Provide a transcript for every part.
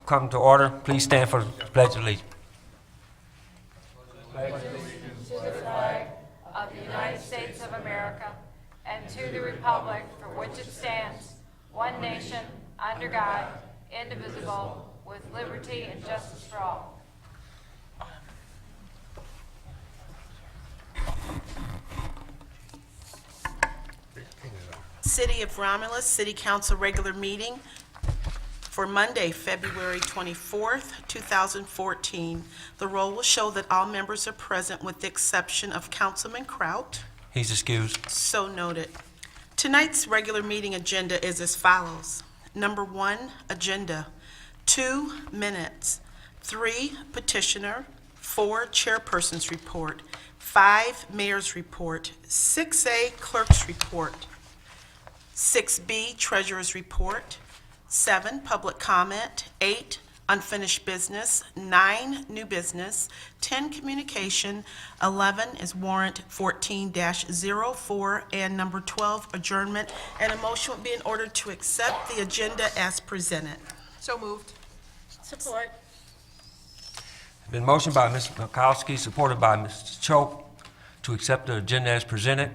Come to order. Please stand for the Pledge of Allegiance. Of the United States of America and to the republic for which it stands, one nation, under God, indivisible, with liberty and justice for all. City of Romulus City Council regular meeting for Monday, February 24th, 2014. The roll will show that all members are present with the exception of Councilman Kraut. He's excused. So noted. Tonight's regular meeting agenda is as follows. Number 1, agenda. 2, minutes. 3, petitioner. 4, chairperson's report. 5, mayor's report. 6A, clerk's report. 6B, treasurer's report. 7, public comment. 8, unfinished business. 9, new business. 10, communication. 11 is warrant 14-04, and number 12, adjournment. And a motion would be in order to accept the agenda as presented. So moved. Support. Been motioned by Ms. Makowski, supported by Mr. Choate, to accept the agenda as presented.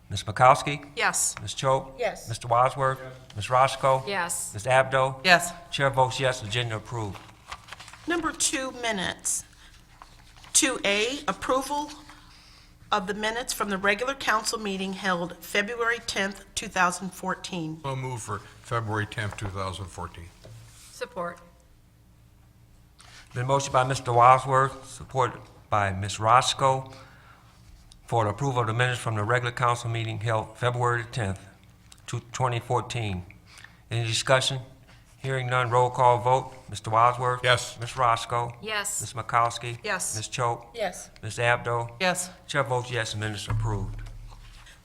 Ms. Makowski? Yes. Ms. Choate? Yes. Mr. Wadsworth? Ms. Roscoe? Yes. Ms. Abdo? Yes. Chair votes yes, agenda approved. Number 2, minutes. 2A, approval of the minutes from the regular council meeting held February 10th, 2014. So move for February 10th, 2014. Support. Been motioned by Mr. Wadsworth, supported by Ms. Roscoe, for the approval of the minutes from the regular council meeting held February 10th, 2014. Any discussion? Hearing none, roll call vote. Mr. Wadsworth? Yes. Ms. Roscoe? Yes. Ms. Makowski? Yes. Ms. Choate? Yes. Ms. Abdo? Yes. Chair votes yes, minutes approved.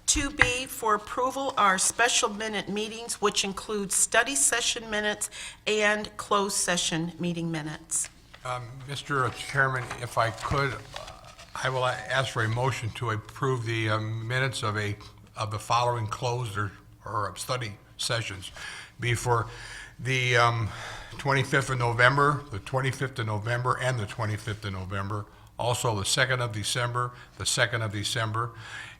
2B for approval are special minute meetings, which include study session minutes and closed session meeting minutes. Mr. Chairman, if I could, I will ask for a motion to approve the minutes of the following closed or study sessions. Be for the 25th of November, the 25th of November, and the 25th of November. Also the 2nd of December, the 2nd of December,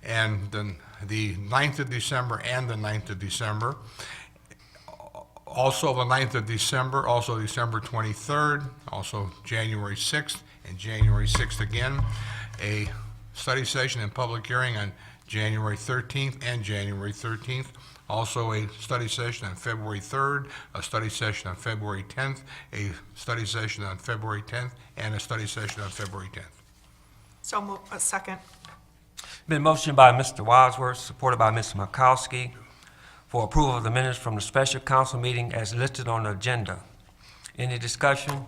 and then the 9th of December and the 9th of December. Also the 9th of December, also December 23rd, also January 6th, and January 6th again. A study session and public hearing on January 13th and January 13th. Also a study session on February 3rd, a study session on February 10th, a study session on February 10th, and a study session on February 10th. So moved. Second. Been motioned by Mr. Wadsworth, supported by Ms. Makowski, for approval of the minutes from the special council meeting as listed on the agenda. Any discussion?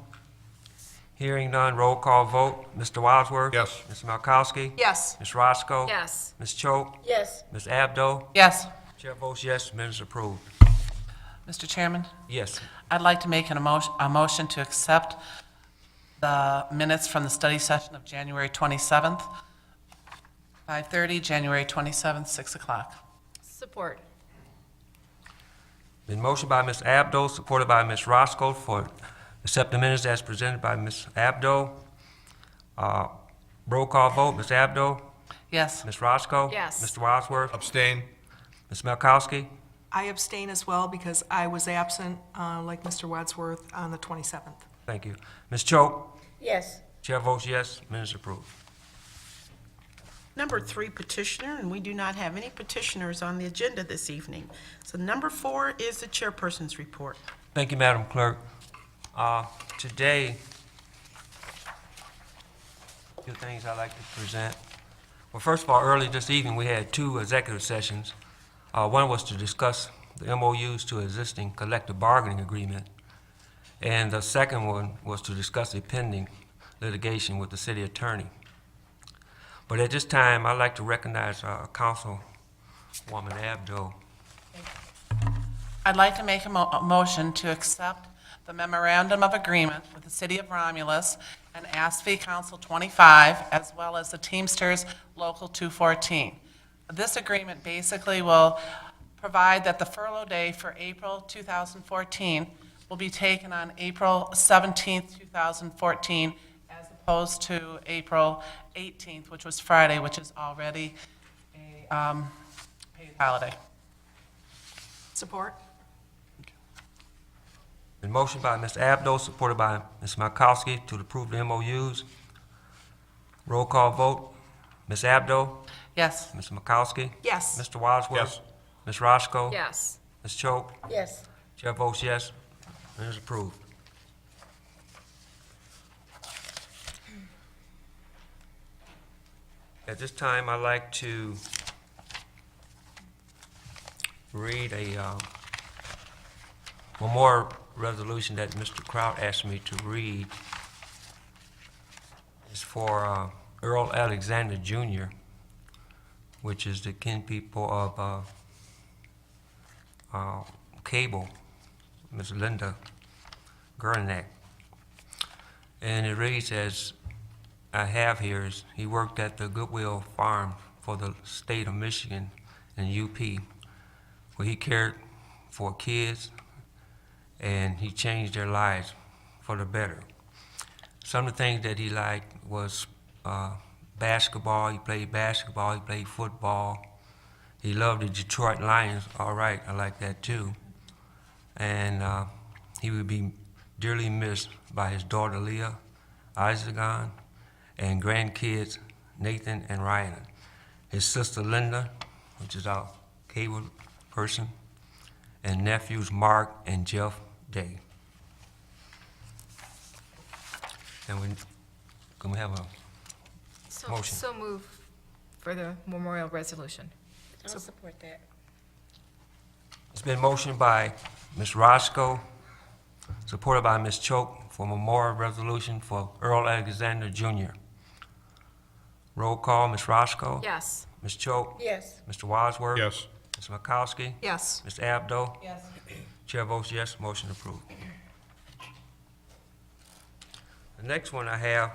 Hearing none, roll call vote. Mr. Wadsworth? Yes. Ms. Makowski? Yes. Ms. Roscoe? Yes. Ms. Choate? Yes. Ms. Abdo? Yes. Chair votes yes, minutes approved. Mr. Chairman, Yes. I'd like to make a motion to accept the minutes from the study session of January 27th, 5:30, January 27th, 6 o'clock. Support. Been motioned by Ms. Abdo, supported by Ms. Roscoe, for accept the minutes as presented by Ms. Abdo. Roll call vote. Ms. Abdo? Yes. Ms. Roscoe? Yes. Mr. Wadsworth? Abstain? Ms. Makowski? I abstain as well because I was absent, like Mr. Wadsworth, on the 27th. Thank you. Ms. Choate? Yes. Chair votes yes, minutes approved. Number 3, petitioner, and we do not have any petitioners on the agenda this evening. So number 4 is the chairperson's report. Thank you, Madam Clerk. Today, a few things I'd like to present. Well, first of all, early this evening, we had 2 executive sessions. One was to discuss the MOUs to existing collective bargaining agreement, and the second one was to discuss a pending litigation with the city attorney. But at this time, I'd like to recognize Councilwoman Abdo. I'd like to make a motion to accept the memorandum of agreement with the City of Romulus and ASFE Council 25, as well as the Teamsters Local 214. This agreement basically will provide that the furlough day for April 2014 will be taken on April 17th, 2014, as opposed to April 18th, which was Friday, which is already a paid holiday. Support? Been motioned by Mr. Abdo, supported by Ms. Markowski to approve the MOUs. Roll call vote. Ms. Abdo? Yes. Ms. Markowski? Yes. Mr. Wadsworth? Yes. Ms. Roscoe? Yes. Ms. Choate? Yes. Chair votes yes, and is approved. At this time, I'd like to read a memorial resolution that Mr. Kraut asked me to read. It's for Earl Alexander Jr., which is the kin people of Cable, Ms. Linda Gernack. And it reads as I have here is, he worked at the Goodwill Farm for the state of Michigan and UP, where he cared for kids and he changed their lives for the better. Some of the things that he liked was basketball. He played basketball, he played football. He loved the Detroit Lions. All right, I like that too. And he would be dearly missed by his daughter Leah, Isaacon, and grandkids Nathan and Ryan. His sister Linda, which is our cable person, and nephews Mark and Jeff Day. And can we have a motion? So move for the memorial resolution. I'll support that. It's been motioned by Ms. Roscoe, supported by Ms. Choate, for memorial resolution for Earl Alexander Jr. Roll call, Ms. Roscoe? Yes. Ms. Choate? Yes. Mr. Wadsworth? Yes. Ms. Markowski? Yes. Mr. Abdo? Yes. Chair votes yes, motion approved. The next one I have,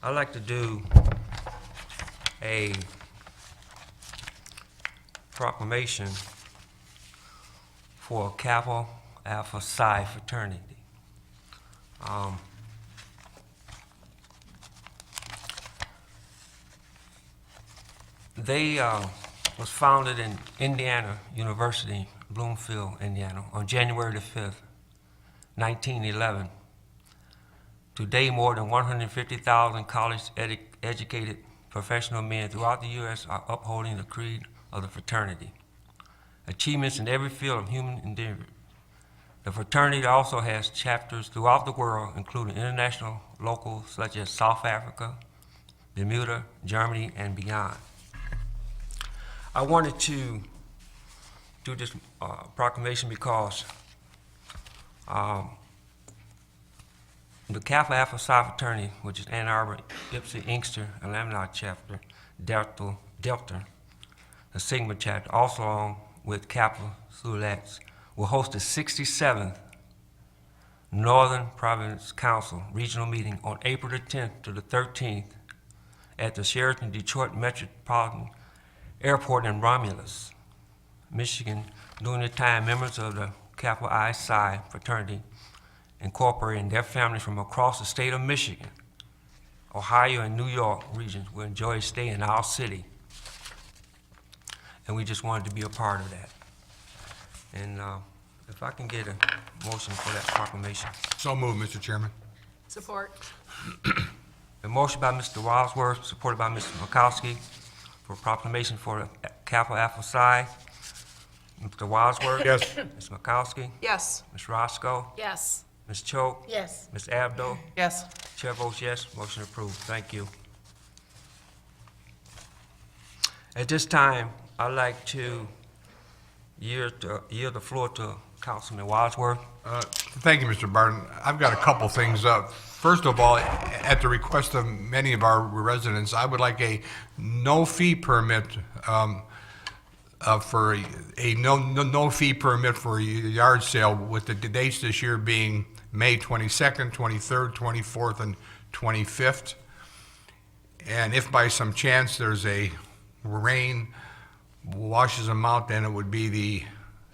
I'd like to do a proclamation for Kappa Alpha Psi fraternity. They was founded in Indiana University, Bloomfield, Indiana, on January the 5th, 1911. Today, more than 150,000 college-educated professional men throughout the U.S. are upholding the creed of the fraternity. Achievements in every field of human endeavor. The fraternity also has chapters throughout the world, including international locals such as South Africa, Bermuda, Germany, and beyond. I wanted to do this proclamation because the Kappa Alpha Psi fraternity, which is Ann Arbor, Ipsy, Inkster, Alumni chapter, Delta, the Sigma chapter, also along with Kappa Sulats, will host the 67th Northern Province Council regional meeting on April the 10th to the 13th at the Sheraton Detroit Metropolitan Airport in Romulus, Michigan. During the time, members of the Kappa I Psi fraternity Incorporated and their families from across the state of Michigan, Ohio, and New York regions will enjoy a stay in our city. And we just wanted to be a part of that. And if I can get a motion for that proclamation. So moved, Mr. Chairman. Support? A motion by Mr. Wadsworth, supported by Mr. Markowski, for proclamation for the Kappa Alpha Psi. Mr. Wadsworth? Yes. Ms. Markowski? Yes. Ms. Roscoe? Yes. Ms. Choate? Yes. Ms. Abdo? Yes. Chair votes yes, motion approved. Thank you. At this time, I'd like to yield the floor to Councilman Wadsworth. Thank you, Mr. Barton. I've got a couple things up. First of all, at the request of many of our residents, I would like a no-fee permit for a no-fee permit for a yard sale, with the dates this year being May 22nd, 23rd, 24th, and 25th. And if by some chance there's a rain washes them out, then it would be the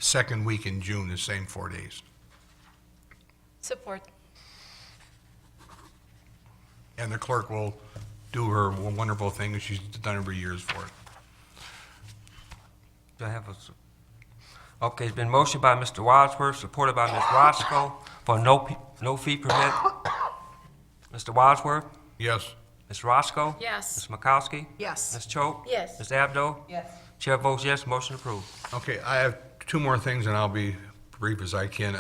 second week in June, the same 4 days. Support. And the clerk will do her wonderful thing that she's done every year for it. Do I have okay, it's been motioned by Mr. Wadsworth, supported by Ms. Roscoe for no fee permit. Mr. Wadsworth? Yes. Ms. Roscoe? Yes. Ms. Makowski? Yes. Ms. Choate? Yes. Ms. Abdo? Yes. Chair votes yes, motion approved. Okay, I have two more things, and I'll be brief as I can.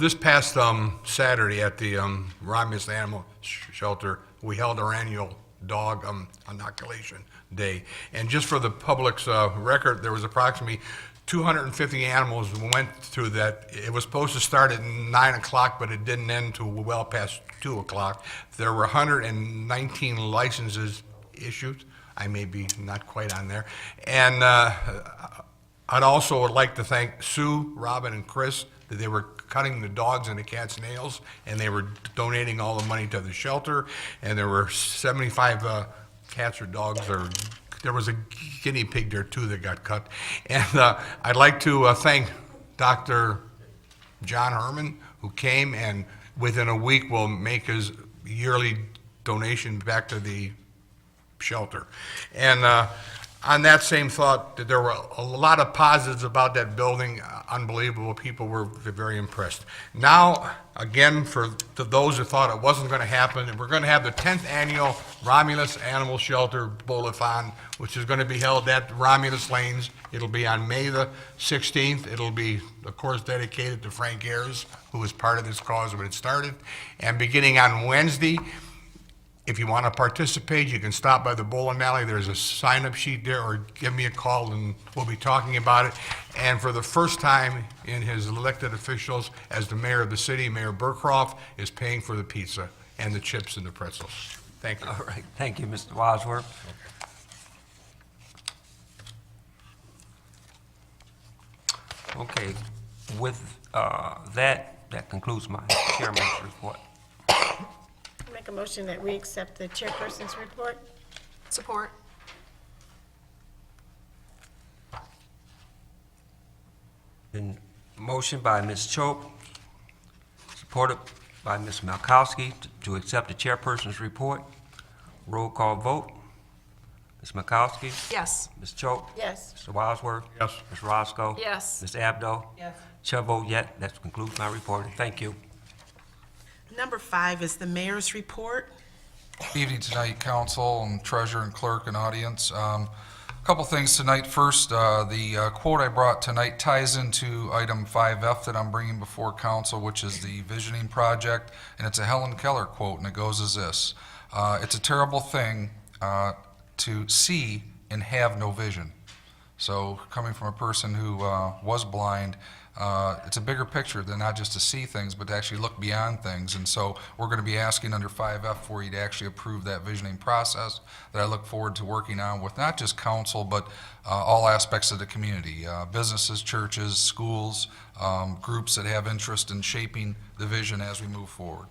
This past Saturday at the Romulus Animal Shelter, we held our annual dog inoculation day. And just for the public's record, there was approximately 250 animals went through that. It was supposed to start at 9 o'clock, but it didn't end till well past 2 o'clock. There were 119 licenses issued. I may be not quite on there. And I'd also would like to thank Sue, Robin, and Chris that they were cutting the dogs and the cats' nails, and they were donating all the money to the shelter. And there were 75 cats or dogs, or there was a guinea pig there too that got cut. And I'd like to thank Dr. John Herman, who came and within a week will make his yearly donation back to the shelter. And on that same thought, that there were a lot of positives about that building, unbelievable. People were very impressed. Now, again, for those who thought it wasn't going to happen, we're going to have the 10th annual Romulus Animal Shelter Bowl-a-thon, which is going to be held at Romulus Lanes. It'll be on May the 16th. It'll be, of course, dedicated to Frank Ayers, who was part of this cause when it started. And beginning on Wednesday, if you want to participate, you can stop by the bowling alley. There's a sign-up sheet there, or give me a call and we'll be talking about it. And for the first time in his elected officials as the mayor of the city, Mayor Burkhoff is paying for the pizza and the chips and the pretzels. Thank you. All right, thank you, Mr. Wadsworth. Okay, with that concludes my chairman's report. Make a motion that we accept the chairperson's report. Support. Been motion by Ms. Choate, supported by Ms. Malkowski to accept the chairperson's report. Roll call vote. Ms. Makowski? Yes. Ms. Choate? Yes. Mr. Wadsworth? Yes. Ms. Roscoe? Yes. Ms. Abdo? Yes. Chair vote yes. That concludes my report. Thank you. Number 5 is the mayor's report. Good evening tonight, council and treasurer and clerk and audience. Couple things tonight. First, the quote I brought tonight ties into item 5F that I'm bringing before council, which is the visioning project, and it's a Helen Keller quote, and it goes as this. It's a terrible thing to see and have no vision. So coming from a person who was blind, it's a bigger picture than not just to see things, but to actually look beyond things. And so we're going to be asking under 5F for you to actually approve that visioning process that I look forward to working on with not just council, but all aspects of the community, businesses, churches, schools, groups that have interest in shaping the vision as we move forward.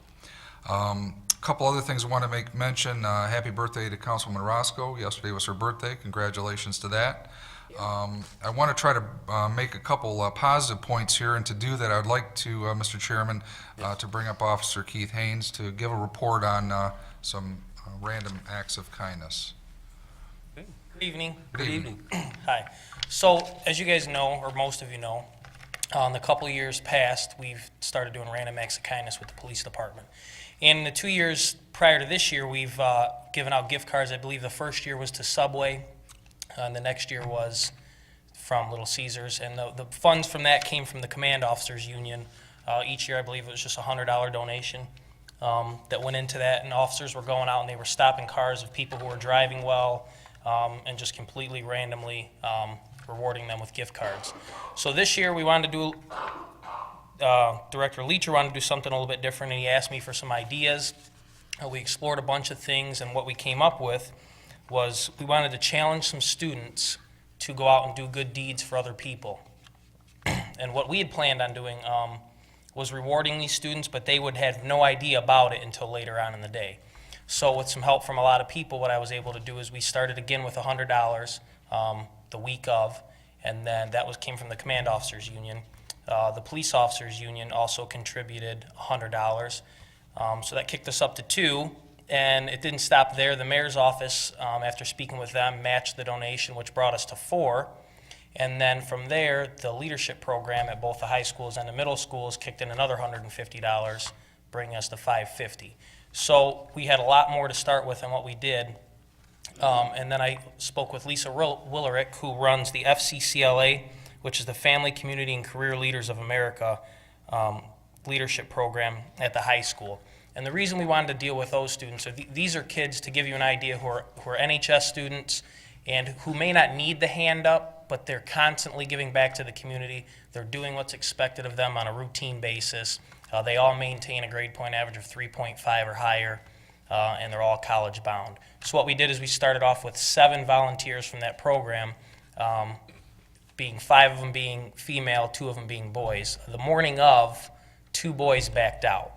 Couple other things I want to make mention. Happy birthday to Councilwoman Roscoe. Yesterday was her birthday. Congratulations to that. I want to try to make a couple positive points here, and to do that, I would like to, Mr. Chairman, to bring up Officer Keith Haynes to give a report on some random acts of kindness. Good evening. Good evening. Hi. So, as you guys know, or most of you know, in the couple of years past, we've started doing random acts of kindness with the police department. And in the 2 years prior to this year, we've given out gift cards. I believe the first year was to Subway, and the next year was from Little Caesars. And the funds from that came from the Command Officers Union. Each year, I believe it was just a $100 donation that went into that. And officers were going out and they were stopping cars of people who were driving well and just completely randomly rewarding them with gift cards. So this year, we wanted to do Director Leacher wanted to do something a little bit different, and he asked me for some ideas. We explored a bunch of things, and what we came up with was we wanted to challenge some students to go out and do good deeds for other people. And what we had planned on doing was rewarding these students, but they would have no idea about it until later on in the day. So with some help from a lot of people, what I was able to do is we started again with $100 the week of, and then that came from the Command Officers Union. The police officers union also contributed $100. So that kicked us up to 2, and it didn't stop there. The mayor's office, after speaking with them, matched the donation, which brought us to 4. And then from there, the leadership program at both the high schools and the middle schools kicked in another $150, bringing us to $550. So we had a lot more to start with than what we did. And then I spoke with Lisa Willerick, who runs the FCCLA, which is the Family, Community, and Career Leaders of America leadership program at the high school. And the reason we wanted to deal with those students, these are kids, to give you an idea, who are NHS students and who may not need the hand up, but they're constantly giving back to the community. They're doing what's expected of them on a routine basis. They all maintain a grade point average of 3.5 or higher, and they're all college bound. So what we did is we started off with 7 volunteers from that program, being 5 of them being female, 2 of them being boys. The morning of, 2 boys backed out.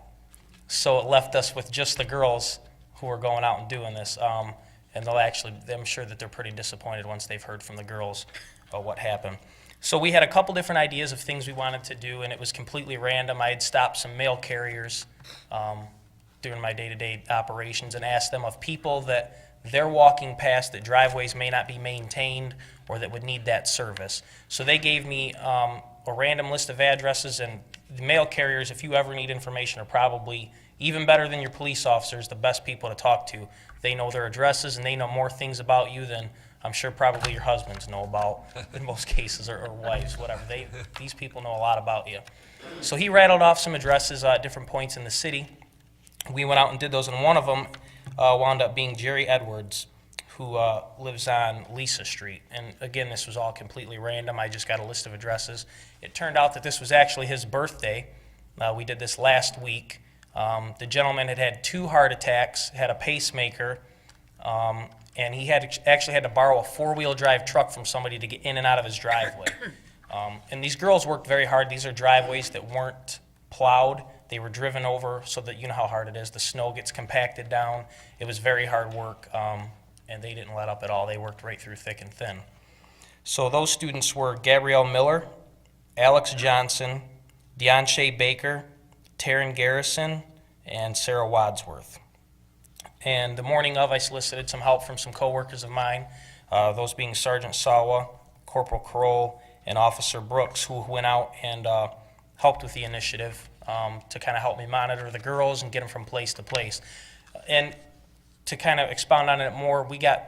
So it left us with just the girls who were going out and doing this. And I'm sure that they're pretty disappointed once they've heard from the girls what happened. So we had a couple different ideas of things we wanted to do, and it was completely random. I had stopped some mail carriers during my day-to-day operations and asked them of people that they're walking past that driveways may not be maintained or that would need that service. So they gave me a random list of addresses, and the mail carriers, if you ever need information, are probably even better than your police officers, the best people to talk to. They know their addresses, and they know more things about you than I'm sure probably your husbands know about in most cases, or wives, whatever. These people know a lot about you. So he rattled off some addresses at different points in the city. We went out and did those, and one of them wound up being Jerry Edwards, who lives on Lisa Street. And again, this was all completely random. I just got a list of addresses. It turned out that this was actually his birthday. We did this last week. The gentleman had 2 heart attacks, had a pacemaker, and he actually had to borrow a 4-wheel drive truck from somebody to get in and out of his driveway. And these girls worked very hard. These are driveways that weren't plowed. They were driven over so that you know how hard it is. The snow gets compacted down. It was very hard work, and they didn't let up at all. They worked right through thick and thin. So those students were Gabrielle Miller, Alex Johnson, Deonshay Baker, Taryn Garrison, and Sarah Wadsworth. And the morning of, I solicited some help from some coworkers of mine, those being Sergeant Sawa, Corporal Kroll, and Officer Brooks, who went out and helped with the initiative to kind of help me monitor the girls and get them from place to place. And to kind of expound on it more, we got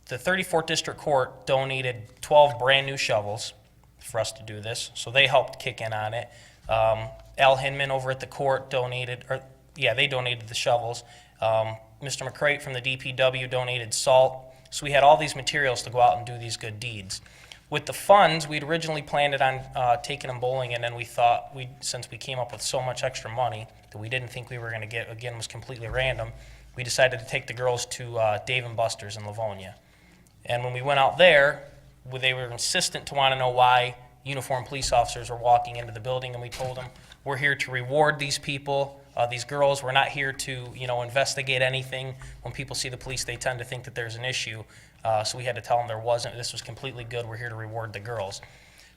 the 34th District Court donated 12 brand new shovels for us to do this, so they helped kick in on it. Al Hinman over at the court donated the shovels. Mr. McCrate from the DPW donated salt. So we had all these materials to go out and do these good deeds. With the funds, we'd originally planned it on taking them bowling, and then we thought, since we came up with so much extra money that we didn't think we were going to get, again, was completely random, we decided to take the girls to Dave & Buster's in Livonia. And when we went out there, they were insistent to want to know why uniformed police officers were walking into the building, and we told them, we're here to reward these people, these girls. We're not here to, investigate anything. When people see the police, they tend to think that there's an issue. So we had to tell them there wasn't. This was completely good. We're here to reward the girls.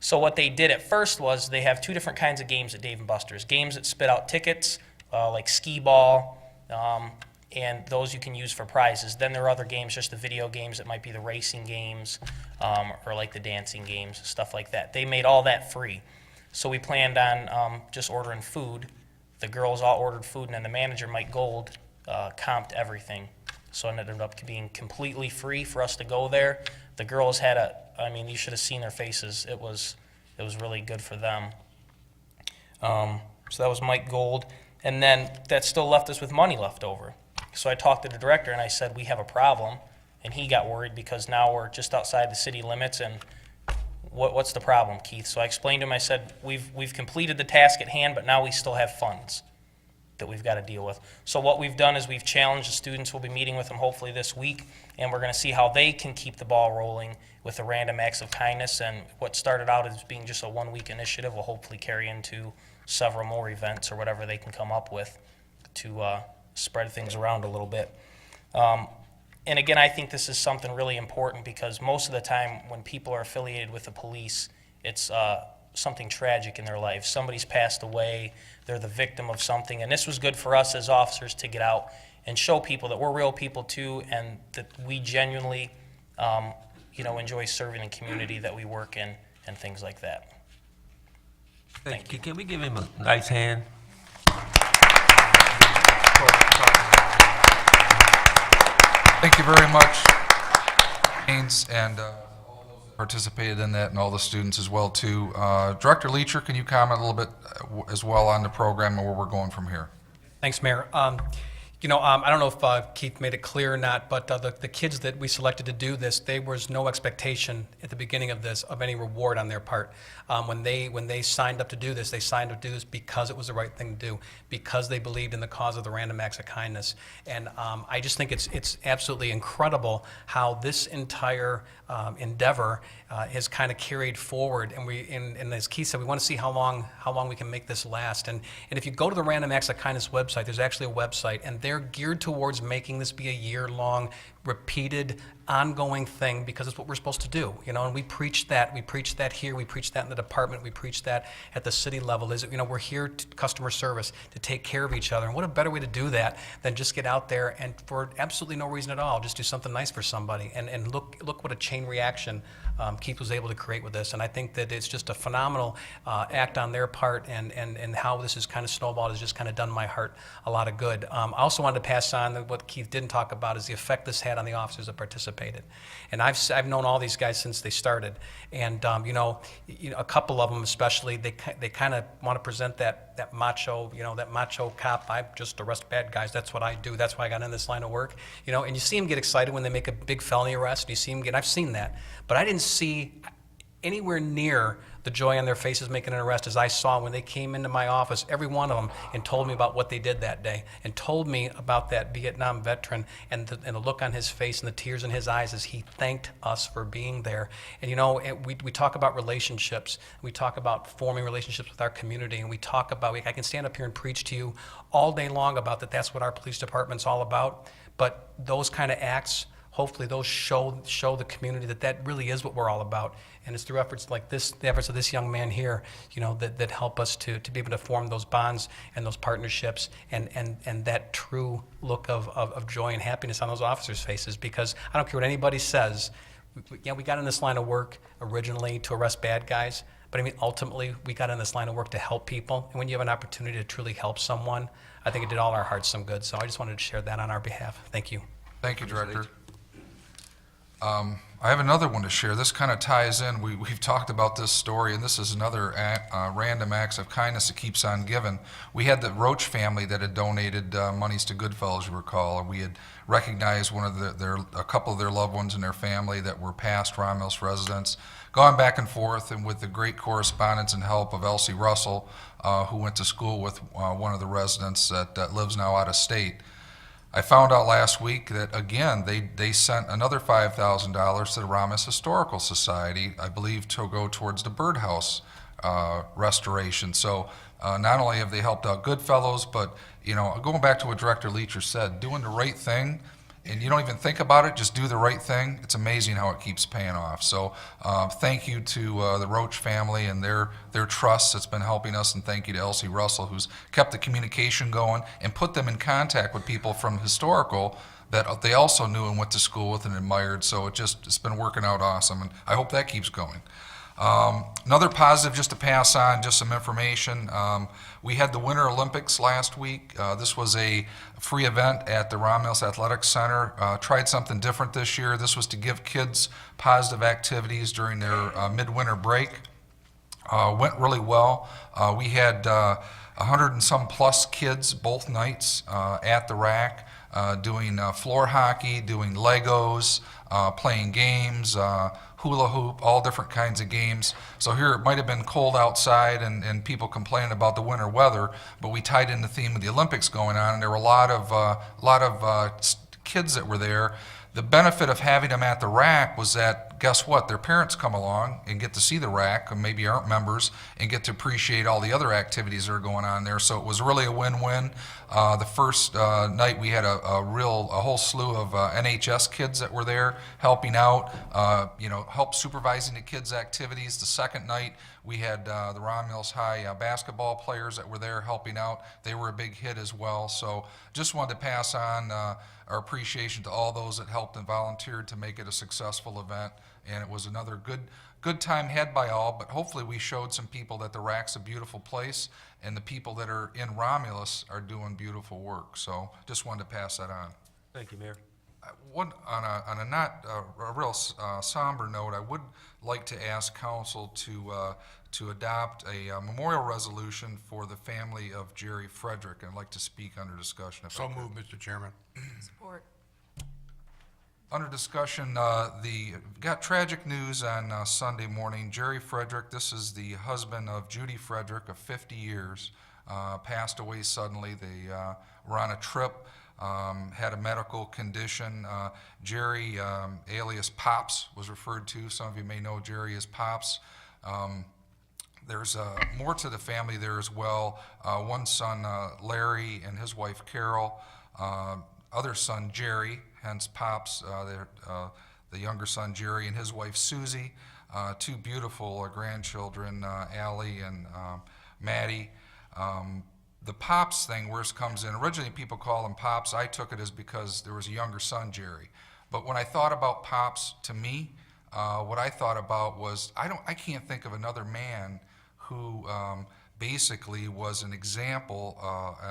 So what they did at first was they have 2 different kinds of games at Dave & Buster's. Games that spit out tickets, like skee ball, and those you can use for prizes. Then there are other games, just the video games that might be the racing games, or like the dancing games, stuff like that. They made all that free. So we planned on just ordering food. The girls all ordered food, and then the manager, Mike Gold, comped everything. So it ended up being completely free for us to go there. The girls had you should have seen their faces. It was really good for them. So that was Mike Gold. And then that still left us with money left over. So I talked to the director, and I said, we have a problem. And he got worried because now we're just outside the city limits, and what's the problem, Keith? So I explained to him, I said, we've completed the task at hand, but now we still have funds that we've got to deal with. So what we've done is we've challenged the students. We'll be meeting with them hopefully this week, and we're going to see how they can keep the ball rolling with the random acts of kindness. And what started out as being just a 1-week initiative will hopefully carry into several more events or whatever they can come up with to spread things around a little bit. And again, I think this is something really important because most of the time when people are affiliated with the police, it's something tragic in their life. Somebody's passed away, they're the victim of something, and this was good for us as officers to get out and show people that we're real people too, and that we genuinely, enjoy serving the community that we work in and things like that. Thank you. Can we give him a nice hand? Thank you very much, Haynes, and all those that participated in that, and all the students as well, too. Director Leacher, can you comment a little bit as well on the program and where we're going from here? Thanks, Mayor. I don't know if Keith made it clear or not, but the kids that we selected to do this, there was no expectation at the beginning of this of any reward on their part. When they signed up to do this, they signed up to do this because it was the right thing to do, because they believed in the cause of the Random Acts of Kindness. And I just think it's absolutely incredible how this entire endeavor has kind of carried forward. And as Keith said, we want to see how long we can make this last. And if you go to the Random Acts of Kindness website, there's actually a website, and they're geared towards making this be a year-long, repeated, ongoing thing, because it's what we're supposed to do, and we preach that. We preach that here, we preach that in the department, we preach that at the city level, is, we're here to customer service, to take care of each other. And what a better way to do that than just get out there and for absolutely no reason at all, just do something nice for somebody. And look what a chain reaction Keith was able to create with this. And I think that it's just a phenomenal act on their part, and how this has kind of snowballed has just kind of done my heart a lot of good. I also wanted to pass on that what Keith didn't talk about is the effect this had on the officers that participated. And I've known all these guys since they started, and a couple of them especially, they kind of want to present that macho, that macho cop. I just arrest bad guys. That's what I do. That's why I got in this line of work. And you see them get excited when they make a big felony arrest. You see them I've seen that, but I didn't see anywhere near the joy on their faces making an arrest as I saw when they came into my office, every one of them, and told me about what they did that day, and told me about that Vietnam veteran, and the look on his face and the tears in his eyes as he thanked us for being there. And we talk about relationships, we talk about forming relationships with our community, and we talk about, I can stand up here and preach to you all day long about that. That's what our police department's all about. But those kind of acts, hopefully those show the community that really is what we're all about. And it's through efforts like this, the efforts of this young man here, that help us to be able to form those bonds and those partnerships, and that true look of joy and happiness on those officers' faces. Because I don't care what anybody says, we got in this line of work originally to arrest bad guys, but ultimately we got in this line of work to help people. And when you have an opportunity to truly help someone, I think it did all our hearts some good. So I just wanted to share that on our behalf. Thank you. Thank you, Director. I have another one to share. This kind of ties in. We've talked about this story, and this is another random acts of kindness that keeps on giving. We had the Roach family that had donated monies to Goodfellas, you recall, and we had recognized a couple of their loved ones in their family that were past Romulus residents, gone back and forth, and with the great correspondence and help of Elsie Russell, who went to school with one of the residents that lives now out of state. I found out last week that, again, they sent another $5,000 to the Romulus Historical Society, I believe, to go towards the birdhouse restoration. So not only have they helped out Goodfellows, but, going back to what Director Leacher said, doing the right thing, and you don't even think about it, just do the right thing. It's amazing how it keeps paying off. So thank you to the Roach family and their trust that's been helping us, and thank you to Elsie Russell, who's kept the communication going and put them in contact with people from historical that they also knew and went to school with and admired. So it's been working out awesome, and I hope that keeps going. Another positive, just to pass on, just some information. We had the Winter Olympics last week. This was a free event at the Romulus Athletic Center. Tried something different this year. This was to give kids positive activities during their midwinter break. Went really well. We had 100 and some plus kids both nights at the rack, doing floor hockey, doing Legos, playing games, hula hoop, all different kinds of games. So here it might have been cold outside and people complaining about the winter weather, but we tied in the theme of the Olympics going on, and there were a lot of kids that were there. The benefit of having them at the rack was that, guess what? Their parents come along and get to see the rack, and maybe aren't members, and get to appreciate all the other activities that are going on there. So it was really a win-win. The first night we had a whole slew of NHS kids that were there helping out, help supervising the kids' activities. The second night We had the Romulus High basketball players that were there helping out. They were a big hit as well. So just wanted to pass on our appreciation to all those that helped and volunteered to make it a successful event. And it was another good time had by all, but hopefully we showed some people that the RAC's a beautiful place and the people that are in Romulus are doing beautiful work. So just wanted to pass that on. Thank you, Mayor. On a not a real somber note, I would like to ask council to adopt a memorial resolution for the family of Jerry Frederick. I'd like to speak under discussion. So moved, Mr. Chairman. Support. Under discussion, got tragic news on Sunday morning. Jerry Frederick, this is the husband of Judy Frederick of 50 years, passed away suddenly. They were on a trip, had a medical condition. Jerry, alias Pops, was referred to. Some of you may know Jerry as Pops. There's more to the family there as well. One son, Larry, and his wife, Carol. Other son, Jerry, hence Pops, the younger son, Jerry, and his wife, Susie. Two beautiful grandchildren, Allie and Maddie. The Pops thing, where it comes in, originally people call him Pops. I took it as because there was a younger son, Jerry. But when I thought about Pops, to me, what I thought about was, I can't think of another man who basically was an example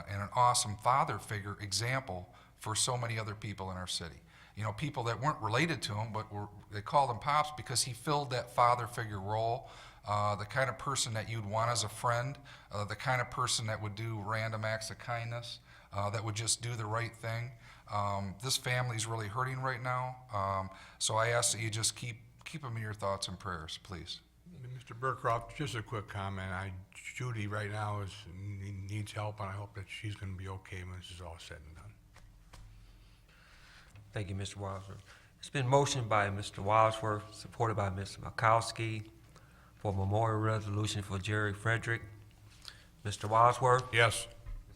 and an awesome father figure example for so many other people in our city. You know, people that weren't related to him, but they called him Pops because he filled that father figure role, the kind of person that you'd want as a friend, the kind of person that would do random acts of kindness, that would just do the right thing. This family's really hurting right now, so I ask that you just keep them in your thoughts and prayers, please. Mr. Burcroft, just a quick comment. Judy right now needs help, and I hope that she's going to be okay when this is all said and done. Thank you, Mr. Wadsworth. It's been motioned by Mr. Wadsworth, supported by Ms. Makowski, for a memorial resolution for Jerry Frederick. Mr. Wadsworth? Yes.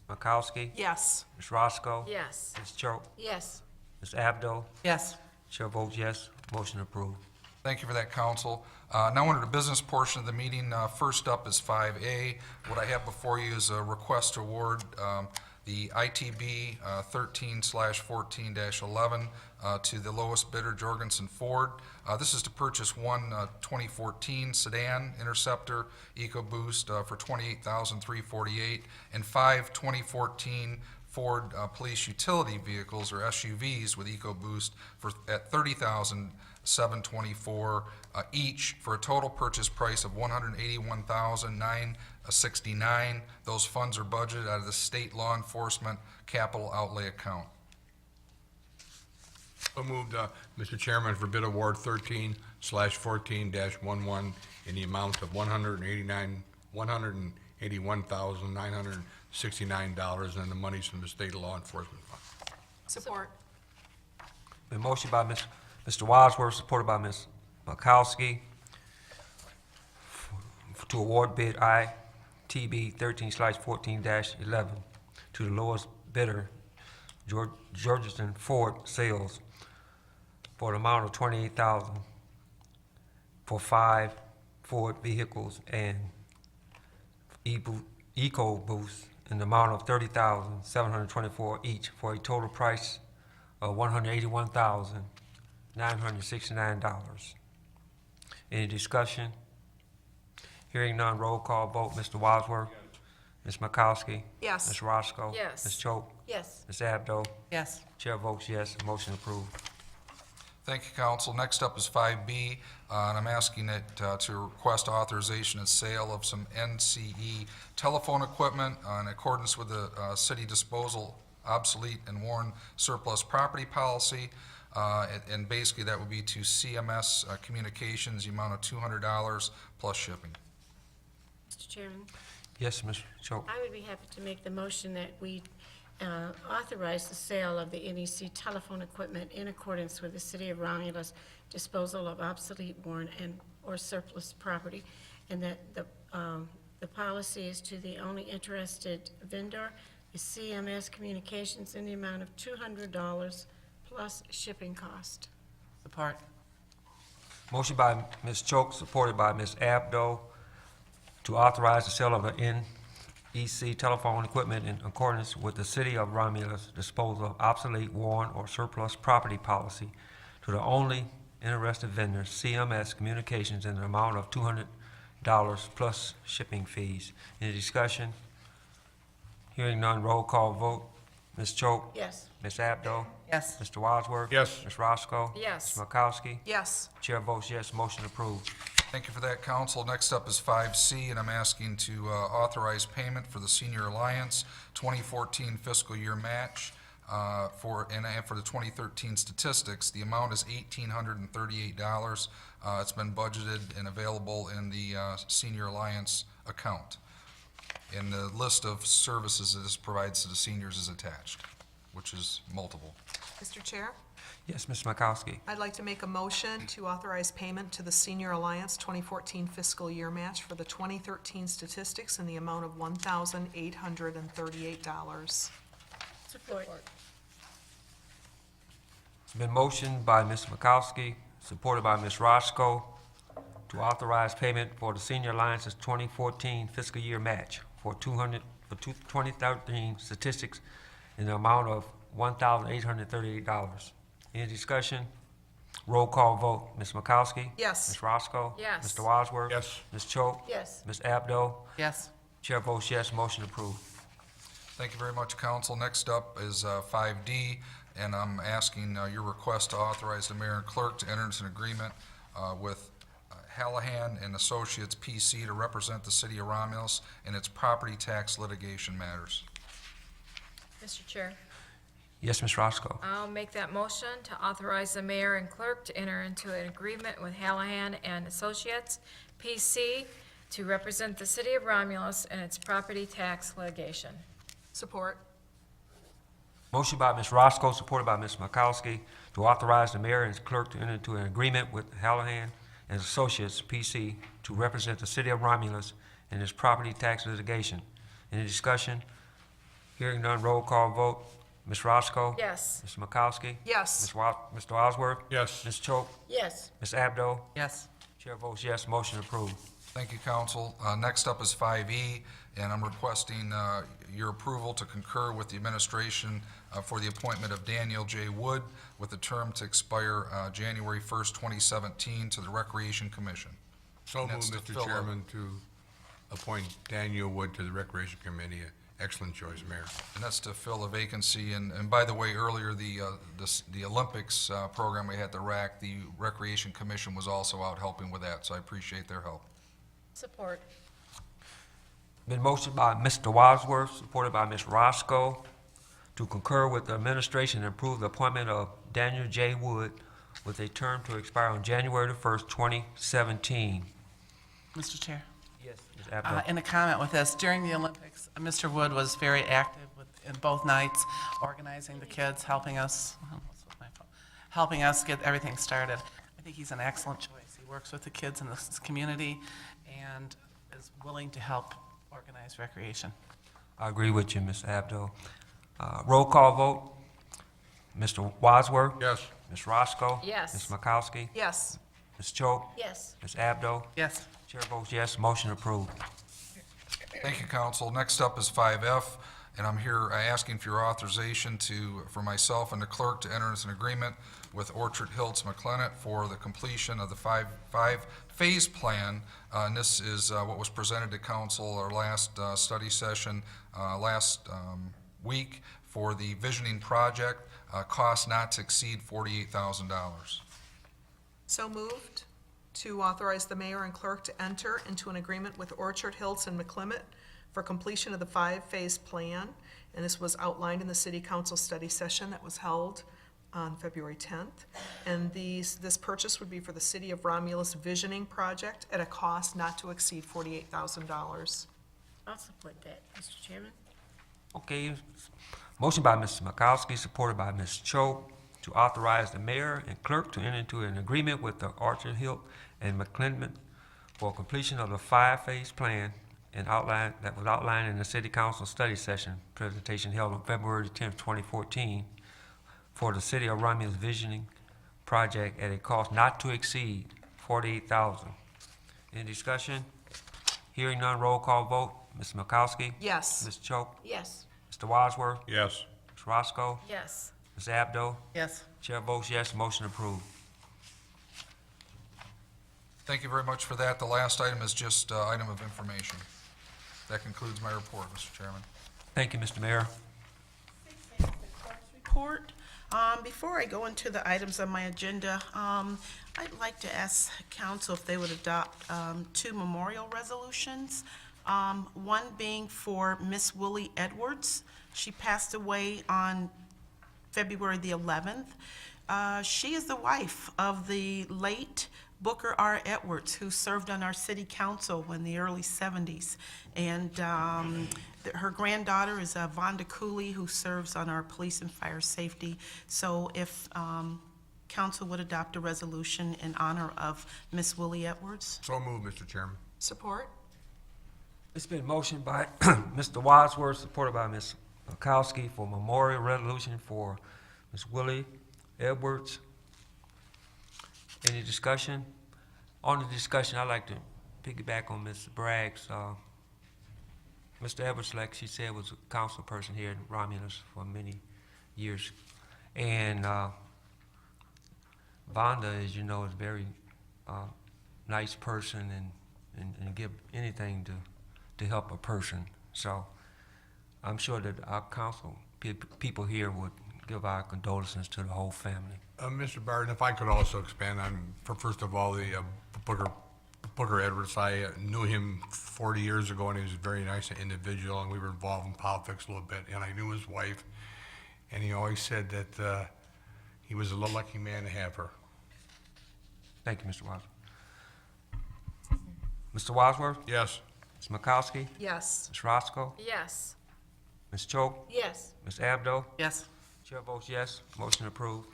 Ms. Makowski? Yes. Ms. Roscoe? Yes. Ms. Choate? Yes. Ms. Abdo? Yes. Chair votes yes. Motion approved. Thank you for that, council. Now under the business portion of the meeting, first up is 5A. What I have before you is a request to award the ITB 13/14-11 to the lowest bidder, Jorgensen Ford. This is to purchase one 2014 sedan Interceptor EcoBoost for $28,348 and 5 2014 Ford police utility vehicles, or SUVs, with EcoBoost at $30,724 each, for a total purchase price of $181,969. Those funds are budgeted out of the state law enforcement capital outlay account. So moved, Mr. Chairman, for bid award 13/14-11 in the amount of $181,969, and the money's from the state law enforcement fund. Support. Been motioned by Mr. Wadsworth, supported by Ms. Makowski, to award bid ITB 13/14-11 to the lowest bidder, Georgeton Ford Sales, for an amount of $28,000 for 5 Ford vehicles and EcoBoost in the amount of $30,724 each, for a total price of $181,969. Any discussion? Hearing none, roll call vote. Mr. Wadsworth? Ms. Makowski? Yes. Ms. Roscoe? Yes. Ms. Choate? Yes. Ms. Abdo? Yes. Chair votes yes. Motion approved. Thank you, council. Next up is 5B, and I'm asking it to request authorization and sale of some NCE telephone equipment in accordance with the city disposal obsolete and worn surplus property policy. And basically, that would be to CMS Communications, the amount of $200 plus shipping. Mr. Chairman, Yes, Ms. Choate. I would be happy to make the motion that we authorize the sale of the NEC telephone equipment in accordance with the City of Romulus disposal of obsolete, worn, and/or surplus property, and that the policy is to the only interested vendor is CMS Communications in the amount of $200 plus shipping cost. Support. Motion by Ms. Choate, supported by Ms. Abdo, to authorize the sale of an NEC telephone equipment in accordance with the City of Romulus disposal of obsolete, worn, or surplus property policy to the only interested vendor, CMS Communications, in the amount of $200 plus shipping fees. Any discussion? Hearing none, roll call vote. Ms. Choate? Yes. Ms. Abdo? Yes. Mr. Wadsworth? Yes. Ms. Roscoe? Yes. Ms. Makowski? Yes. Chair votes yes, motion approved. Thank you for that, council. Next up is 5C, and I'm asking to authorize payment for the Senior Alliance 2014 fiscal year match for the 2013 statistics. The amount is $1,838. It's been budgeted and available in the Senior Alliance account. And the list of services that this provides to the seniors is attached, which is multiple. Mr. Chair, Yes, Ms. Makowski. I'd like to make a motion to authorize payment to the Senior Alliance 2014 fiscal year match for the 2013 statistics in the amount of $1,838. Support. It's been motioned by Ms. Makowski, supported by Ms. Roscoe, to authorize payment for the Senior Alliance's 2014 fiscal year match for 2013 statistics in the amount of $1,838. Any discussion? Roll call vote. Ms. Makowski? Yes. Ms. Roscoe? Yes. Mr. Wadsworth? Yes. Ms. Choate? Yes. Ms. Abdo? Yes. Chair votes yes, motion approved. Thank you very much, council. Next up is 5D, and I'm asking your request to authorize the mayor and clerk to enter into an agreement with Hallahan and Associates PC to represent the city of Romulus in its property tax litigation matters. Mr. Chair, Yes, Ms. Roscoe. I'll make that motion to authorize the mayor and clerk to enter into an agreement with Hallahan and Associates, PC, to represent the city of Romulus in its property tax litigation. Support. Motion by Ms. Roscoe, supported by Ms. Makowski, to authorize the mayor and his clerk to enter into an agreement with Hallahan and Associates, PC, to represent the city of Romulus in its property tax litigation. Any discussion? Hearing none, roll call vote. Ms. Roscoe? Yes. Ms. Makowski? Yes. Mr. Osworth? Yes. Ms. Choate? Yes. Ms. Abdo? Yes. Chair votes yes, motion approved. Thank you, council. Next up is 5E, and I'm requesting your approval to concur with the administration for the appointment of Daniel J. Wood with a term to expire January 1st, 2017, to the Recreation Commission. So And moved, that's to Mr. fill a- Chairman, to appoint Daniel Wood to the Recreation Committee. Excellent choice, Mayor. And that's to fill a vacancy. And by the way, earlier, the Olympics program we had at the RAC, the Recreation Commission was also out helping with that, so I appreciate their help. Support. Been motioned by Mr. Wadsworth, supported by Ms. Roscoe, to concur with the administration and approve the appointment of Daniel J. Wood with a term to expire on January the 1st, 2017. Mr. Chair. Yes. Ms. Abdo. In a comment with this, during the Olympics, Mr. Wood was very active in both nights, organizing the kids, helping us get everything started. I think he's an excellent choice. He works with the kids in this community and is willing to help organize recreation. I agree with you, Ms. Abdo. Roll call vote. Mr. Wadsworth? Yes. Ms. Roscoe? Yes. Ms. Makowski? Yes. Ms. Choate? Yes. Ms. Abdo? Yes. Chair votes yes, motion approved. Thank you, council. Next up is 5F, and I'm here asking for your authorization for myself and the clerk to enter into an agreement with Orchard Hills McClintock for the completion of the five-phase plan. And this is what was presented to council our last study session last week for the visioning project, cost not to exceed $48,000. So moved to authorize the mayor and clerk to enter into an agreement with Orchard Hills and McClintock for completion of the five-phase plan. And this was outlined in the city council study session that was held on February 10th. And this purchase would be for the city of Romulus visioning project at a cost not to exceed $48,000. I'll support that, Mr. Chairman. Okay, motion by Mrs. Makowski, supported by Ms. Choate, to authorize the mayor and clerk to enter into an agreement with the Orchard Hill and McClintock for completion of the five-phase plan that was outlined in the city council study session presentation held on February 10th, 2014, for the city of Romulus visioning project at a cost not to exceed $48,000. Any discussion? Hearing none, roll call vote. Ms. Makowski? Yes. Ms. Choate? Yes. Mr. Wadsworth? Yes. Ms. Roscoe? Yes. Ms. Abdo? Yes. Chair votes yes, motion approved. Thank you very much for that. The last item is just item of information. That concludes my report, Mr. Chairman. Thank you, Mr. Mayor. Report. Before I go into the items on my agenda, I'd like to ask council if they would adopt two memorial resolutions. One being for Miss Willie Edwards. She passed away on February the 11th. She is the wife of the late Booker R. Edwards, who served on our city council in the early 70s. And her granddaughter is Vonda Cooley, who serves on our police and fire safety. So if council would adopt a resolution in honor of Miss Willie Edwards. So moved, Mr. Chairman. Support? It's been motioned by Mr. Wadsworth, supported by Ms. Makowski, for memorial resolution for Ms. Willie Edwards. Any discussion? On the discussion, I'd like to piggyback on Ms. Bragg's. Mr. Edwards, like she said, was a council person here in Romulus for many years. And Vonda, as you know, is a very nice person and give anything to help a person. So I'm sure that our council people here would give our condolences to the whole family. Mr. Barton, if I could also expand on, first of all, the Booker Edwards. I knew him 40 years ago, and he was a very nice individual, and we were involved in politics a little bit, and I knew his wife, and he always said that he was a lucky man to have her. Thank you, Mr. Wadsworth. Mr. Wadsworth? Yes. Ms. Makowski? Yes. Ms. Roscoe? Yes. Ms. Choate? Yes. Ms. Abdo? Yes. Chair votes yes, motion approved.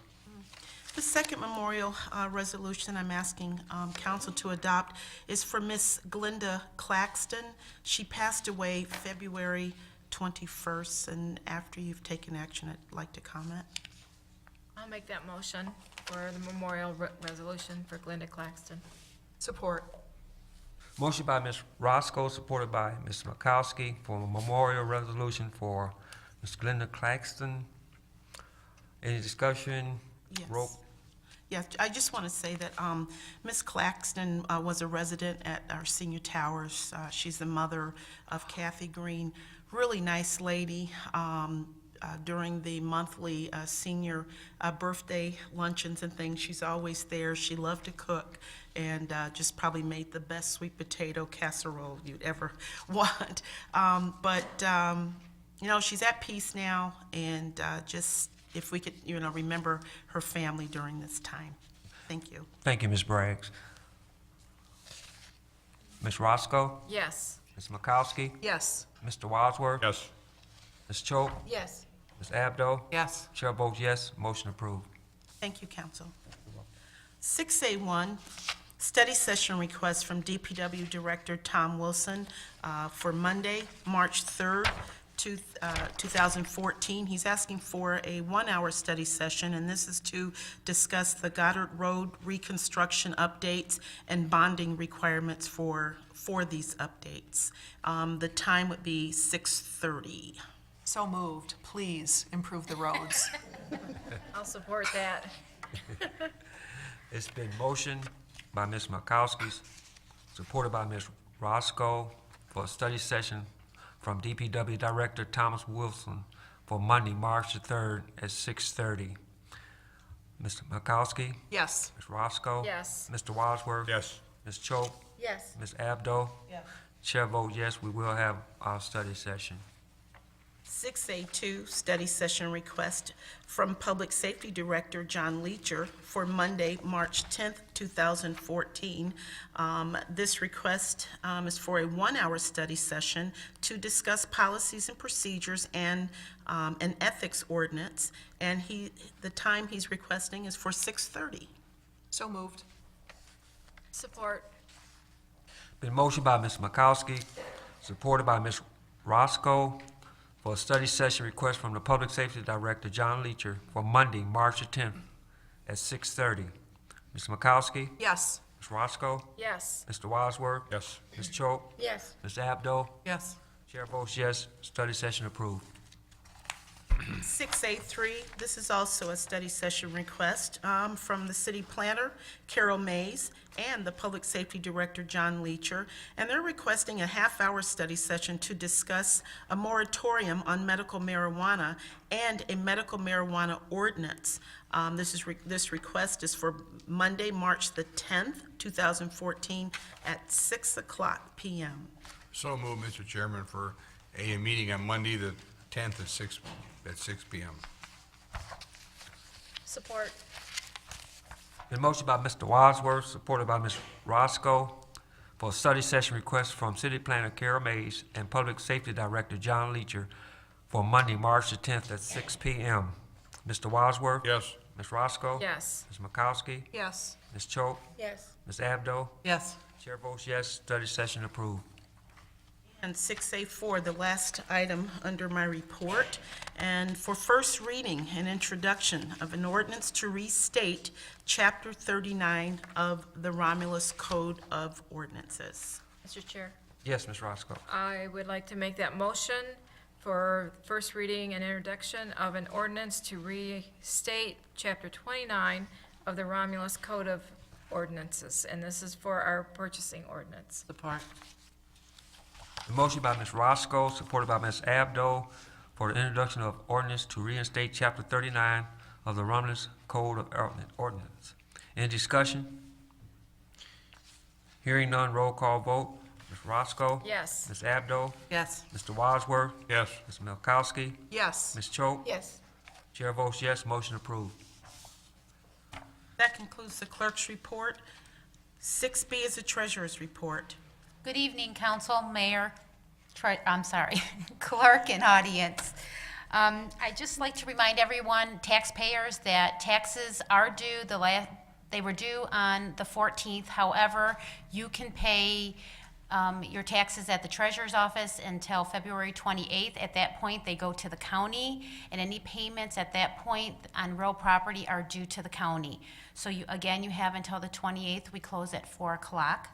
The second memorial resolution I'm asking council to adopt is for Miss Glenda Claxton. She passed away February 21st, and after you've taken action, I'd like to comment. I'll make that motion for the memorial resolution for Glenda Claxton. Support? Motion by Ms. Roscoe, supported by Ms. Makowski, for a memorial resolution for Ms. Glenda Claxton. Any discussion? Yes. Roll. Yeah, I just want to say that Ms. Claxton was a resident at our senior towers. She's the mother of Kathy Green. Really nice lady. During the monthly senior birthday luncheons and things, she's always there. She loved to cook, and just probably made the best sweet potato casserole you'd ever want. You know, she's at peace now, and just if we could, you know, remember her family during this time. Thank you. Thank you, Ms. Braggs. Ms. Roscoe? Yes. Ms. Makowski? Yes. Mr. Wadsworth? Yes. Ms. Choate? Yes. Ms. Abdo? Yes. Chair votes yes, motion approved. Thank you, council. 6A1, study session request from DPW Director Tom Wilson for Monday, March 3rd, 2014. He's asking for a one-hour study session, and this is to discuss the Goddard Road reconstruction updates and bonding requirements for these updates. The time would be 6:30. So moved. Please improve the roads. I'll support that. It's been motioned by Ms. Makowski, supported by Ms. Roscoe, for a study session from DPW Director Thomas Wilson for Monday, March the 3rd at 6:30. Mr. Makowski? Yes. Ms. Roscoe? Yes. Mr. Wadsworth? Yes. Ms. Choate? Yes. Ms. Abdo? Yes. Chair votes yes, we will have our study session. 6A2, study session request from Public Safety Director John Leacher for Monday, March 10th, 2014. This request is for a one-hour study session to discuss policies and procedures and an ethics ordinance, and the time he's requesting is for 6:30. So moved. Support. Been motioned by Ms. Makowski, supported by Ms. Roscoe, for a study session request from the Public Safety Director, John Leacher, for Monday, March the 10th at 6:30. Ms. Makowski? Yes. Ms. Ms. Roscoe? Yes. Mr. Wadsworth? Yes. Ms. Choate? Yes. Ms. Abdo? Yes. Chair votes yes, study session approved. 6A3, this is also a study session request from the city planner, Carol Mays, and the Public Safety Director, John Leacher, and they're requesting a half-hour study session to discuss a moratorium on medical marijuana and a medical marijuana ordinance. This request is for Monday, March the 10th, 2014, at 6 o'clock p.m. So moved, Mr. Chairman, for a meeting on Monday, the 10th at 6 p.m. Support. Been motion by Mr. Wadsworth, supported by Ms. Roscoe, for a study session request from City Planner Carol Mays and Public Safety Director John Leacher for Monday, March the 10th at 6 p.m. Mr. Wadsworth? Yes. Ms. Roscoe? Yes. Ms. Makowski? Yes. Ms. Choate? Yes. Ms. Abdo? Yes. Chair votes yes, study session approved. And 6A4, the last item under my report, and for first reading and introduction of an ordinance to restate Chapter 39 of the Romulus Code of Ordinances. Mr. Chair, Yes, Ms. Roscoe. I would like to make that motion for first reading and introduction of an ordinance to restate Chapter 29 of the Romulus Code of Ordinances, and this is for our purchasing ordinance. Support. The motion by Ms. Roscoe, supported by Ms. Abdo, for the introduction of ordinance to reinstate Chapter 39 of the Romulus Code of Ordinance. Any discussion? Hearing none, roll call vote. Ms. Roscoe? Yes. Ms. Abdo? Yes. Mr. Wadsworth? Yes. Ms. Milkowski? Yes. Ms. Choate? Yes. Chair votes yes, motion approved. That concludes the clerk's report. 6B is the treasurer's report. Good evening, council, mayor, clerk and audience. I'd just like to remind everyone, taxpayers, that taxes are due, they were due on the 14th. However, you can pay your taxes at the treasurer's office until February 28th. At that point, they go to the county, and any payments at that point on real property are due to the county. So you have until the 28th. We close at 4 o'clock.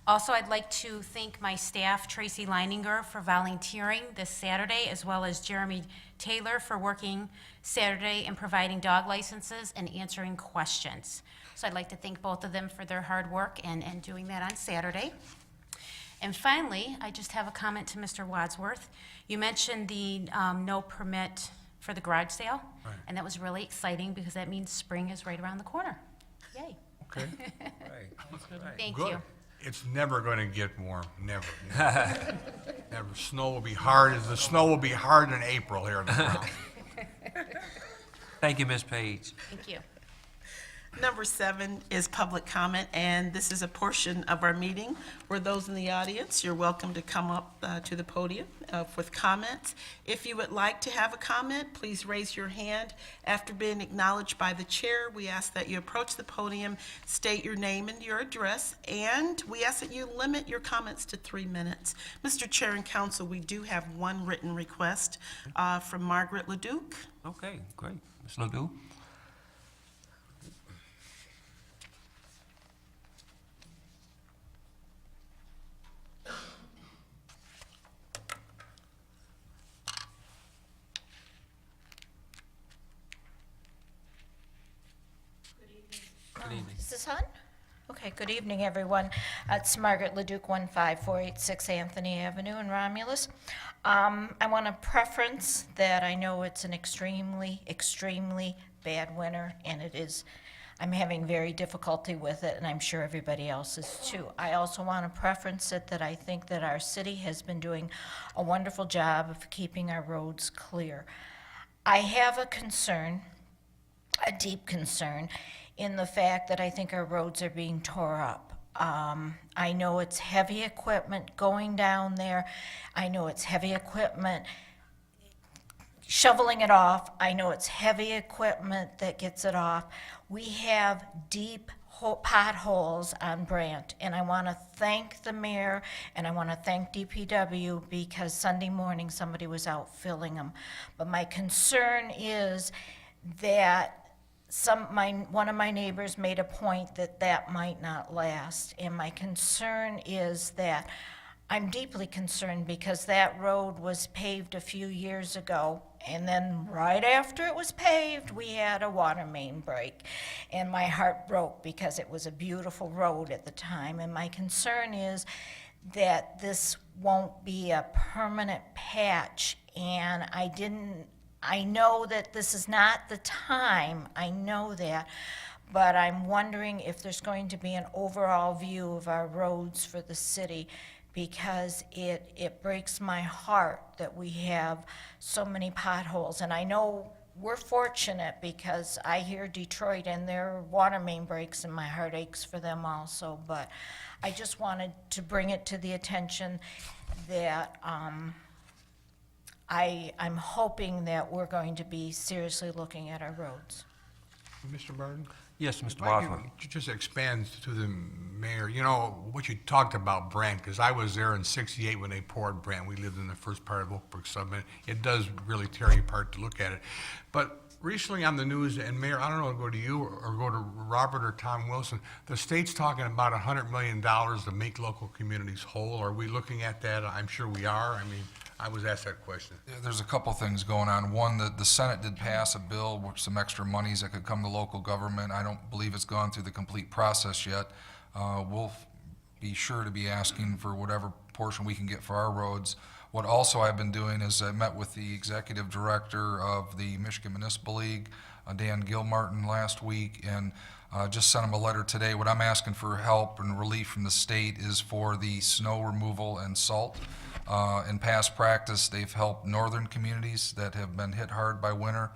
Also, I'd like to thank my staff, Tracy Leininger, for volunteering this Saturday, as well as Jeremy Taylor for working Saturday and providing dog licenses and answering questions. So I'd like to thank both of them for their hard work and doing that on Saturday. And finally, I just have a comment to Mr. Wadsworth. You mentioned the no permit for the garage sale, and that was really exciting because that means spring is right around the corner. Yay. Okay. Thank Good. you. It's never going to get warm, never. Never. Snow will be hard, the snow will be hard in April here in the ground. Thank you, Ms. Page. Thank you. Number 7 is public comment, and this is a portion of our meeting where those in the audience, you're welcome to come up to the podium with comments. If you would like to have a comment, please raise your hand. After being acknowledged by the chair, we ask that you approach the podium, state your name and your address, and we ask that you limit your comments to 3 minutes. Mr. Chair and Council, we do have one written request from Margaret Leduc. Okay, great. Ms. Ledoux? Good evening. Is this on? Okay, good evening, everyone. It's Margaret Leduc, 15486 Anthony Avenue in Romulus. I want to preference that I know it's an extremely, extremely bad winter, and it is. I'm having very difficulty with it, and I'm sure everybody else is too. I also want to preference it that I think that our city has been doing a wonderful job of keeping our roads clear. I have a concern, a deep concern, in the fact that I think our roads are being tore up. I know it's heavy equipment going down there. I know it's heavy equipment shoveling it off. I know it's heavy equipment that gets it off. We have deep potholes on Brandt, and I want to thank the mayor and I want to thank DPW because Sunday morning somebody was out filling them. But my concern is that one of my neighbors made a point that that might not last, and my concern is that, I'm deeply concerned because that road was paved a few years ago, and then right after it was paved, we had a water main break, and my heart broke because it was a beautiful road at the time, and my concern is that this won't be a permanent patch, and I know that this is not the time, I know that, but I'm wondering if there's going to be an overall view of our roads for the city, because it breaks my heart that we have so many potholes. And I know we're fortunate because I hear Detroit and their water main breaks and my heart aches for them also. But I just wanted to bring it to the attention that I'm hoping that we're going to be seriously looking at our roads. Mr. Burton? Yes, Mr. If I could Boswell. just expand to the mayor, you know, what you talked about Brant, because I was there in '68 when they poured Brant. We lived in the first part of Oak Brook Summit. It does really tear you apart to look at it. But recently on the news, and Mayor, I don't know, go to you or go to Robert or Tom Wilson, the state's talking about $100 million to make local communities whole. Are we looking at that? I'm sure we are. I mean, I was asked that question. There's a couple things going on. One, the Senate did pass a bill with some extra monies that could come to local government. I don't believe it's gone through the complete process yet. We'll be sure to be asking for whatever portion we can get for our roads. What also I've been doing is I met with the executive director of the Michigan Municipal League, Dan Gilmartin, last week, and just sent him a letter today. What I'm asking for help and relief from the state is for the snow removal and salt. In past practice, they've helped northern communities that have been hit hard by winter.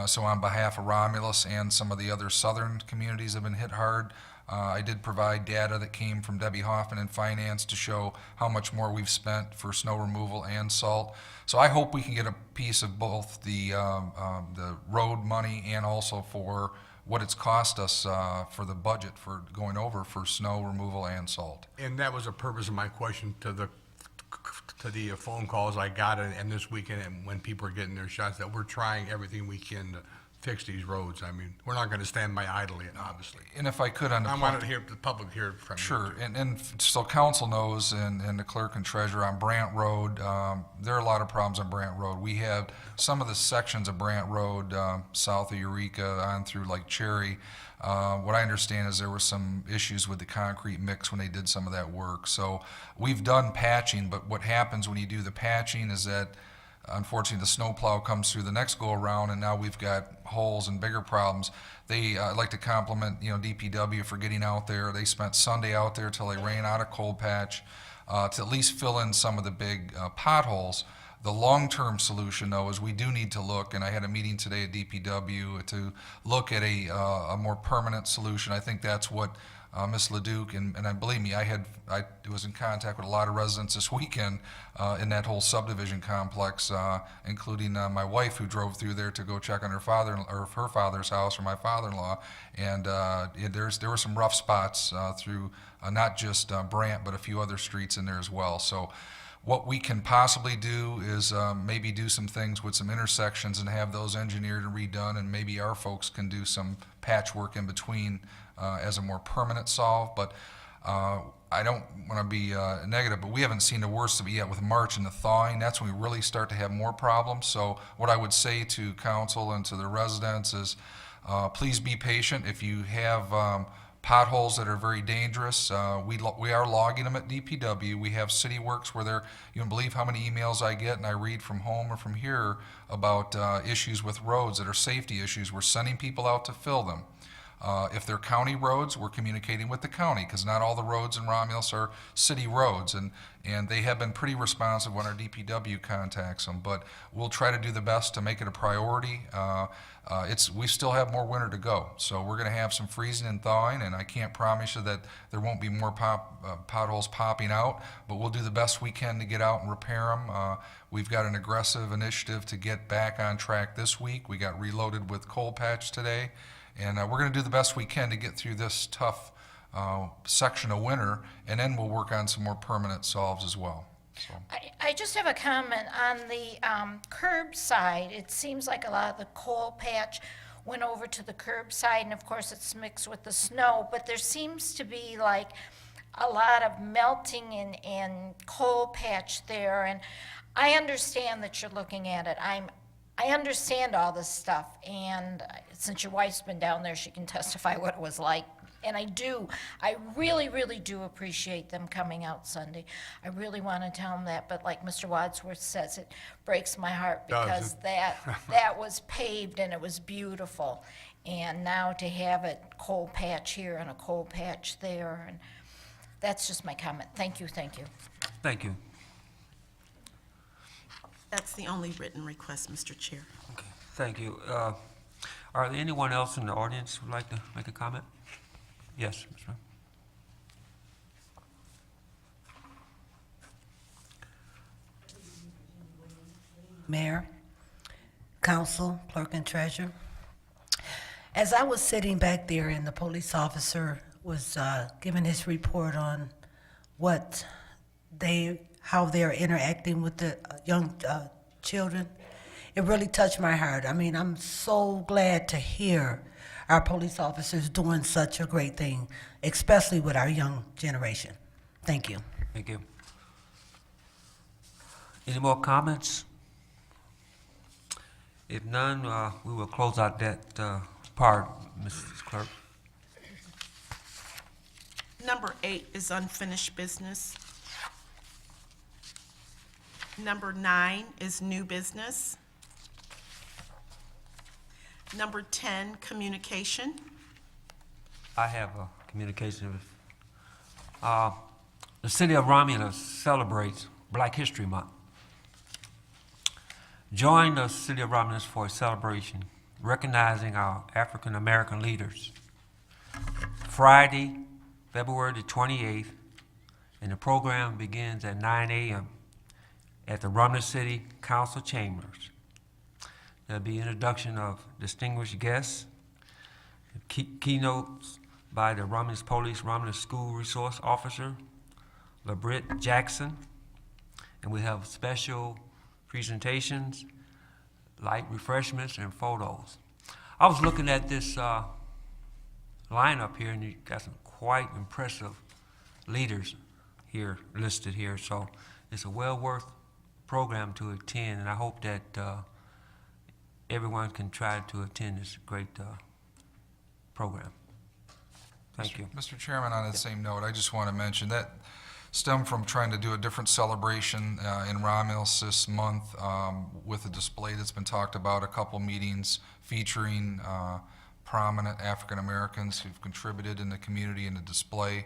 So on behalf of Romulus and some of the other southern communities that have been hit hard, I did provide data that came from Debbie Hoffman in finance to show how much more we've spent for snow removal and salt. So I hope we can get a piece of both the road money and also for what it's cost us for the budget for going over for snow removal and salt. And that was the purpose of my question to the phone calls I got and this weekend, and when people are getting their shots, that we're trying everything we can to fix these roads. I mean, we're not going to stand by idly, obviously. And if I could on the I wanted to hear the public hear from you. Sure, and so council knows, and the clerk and treasurer on Brant Road, there are a lot of problems on Brant Road. We have some of the sections of Brant Road, south of Eureka on through like Cherry. What I understand is there were some issues with the concrete mix when they did some of that work. So we've done patching, but what happens when you do the patching is that unfortunately, the snowplow comes through the next go-around, and now we've got holes and bigger problems. I'd like to compliment, DPW for getting out there. They spent Sunday out there till they ran out of cold patch to at least fill in some of the big potholes. The long-term solution, though, is we do need to look, and I had a meeting today at DPW to look at a more permanent solution. I think that's what Ms. Leduc, and believe me, I was in contact with a lot of residents this weekend in that whole subdivision complex, including my wife who drove through there to go check on her father's house, or my father-in-law, and there were some rough spots through not just Brant, but a few other streets in there as well. So what we can possibly do is maybe do some things with some intersections and have those engineered and redone, and maybe our folks can do some patchwork in between as a more permanent solve. But I don't want to be negative, but we haven't seen the worst of it yet with March and the thawing. That's when we really start to have more problems. So what I would say to council and to the residents is please be patient. If you have potholes that are very dangerous, we are logging them at DPW. We have City Works where you can believe how many emails I get and I read from home or from here about issues with roads that are safety issues. We're sending people out to fill them. If they're county roads, we're communicating with the county, because not all the roads in Romulus are city roads, and they have been pretty responsive when our DPW contacts them, but we'll try to do the best to make it a priority. We still have more winter to go, so we're going to have some freezing and thawing, and I can't promise you that there won't be more potholes popping out, but we'll do the best we can to get out and repair them. We've got an aggressive initiative to get back on track this week. We got reloaded with coal patch today. And we're going to do the best we can to get through this tough section of winter, and then we'll work on some more permanent solves as well. So. I just have a comment on the curb side. It seems like a lot of the coal patch went over to the curbside, and of course, it's mixed with the snow, but there seems to be like a lot of melting and coal patch there, and I understand that you're looking at it. I understand all this stuff, and since your wife's been down there, she can testify what it was like. And I really, really do appreciate them coming out Sunday. I really want to tell them that, but like Mr. Wadsworth says, it breaks my heart Does because it? that was paved and it was beautiful. And now to have it coal patch here and a coal patch there, and that's just my comment. Thank you, thank you. Thank you. That's the only written request, Mr. Chair. Okay, thank you. Are there anyone else in the audience who'd like to make a comment? Yes, Ms. Brown. Mayor, council, clerk, and treasurer. As I was sitting back there and the police officer was giving his report on how they're interacting with the young children, it really touched my heart. I mean, I'm so glad to hear our police officers doing such a great thing, especially with our young generation. Thank you. Thank you. Any more comments? If none, we will close out that part, Mrs. Clerk. Number 8 is unfinished business. Number 9 is new business. Number 10, communication. I have a communication. The city of Romulus celebrates Black History Month. Join the city of Romulus for a celebration recognizing our African American leaders. Friday, February the 28th, and the program begins at 9 a.m. at the Romulus City Council Chambers. There'll be introduction of distinguished guests, keynotes by the Romulus Police Romulus School Resource Officer, LaBritt Jackson, and we have special presentations, light refreshments, and photos. I was looking at this lineup here, and you got some quite impressive leaders here, listed here, so it's a well worth program to attend, and I hope that everyone can try to attend this great program. Thank you. Mr. Chairman, on that same note, I just want to mention that stemmed from trying to do a different celebration in Romulus this month with a display that's been talked about, a couple meetings featuring prominent African Americans who've contributed in the community in the display.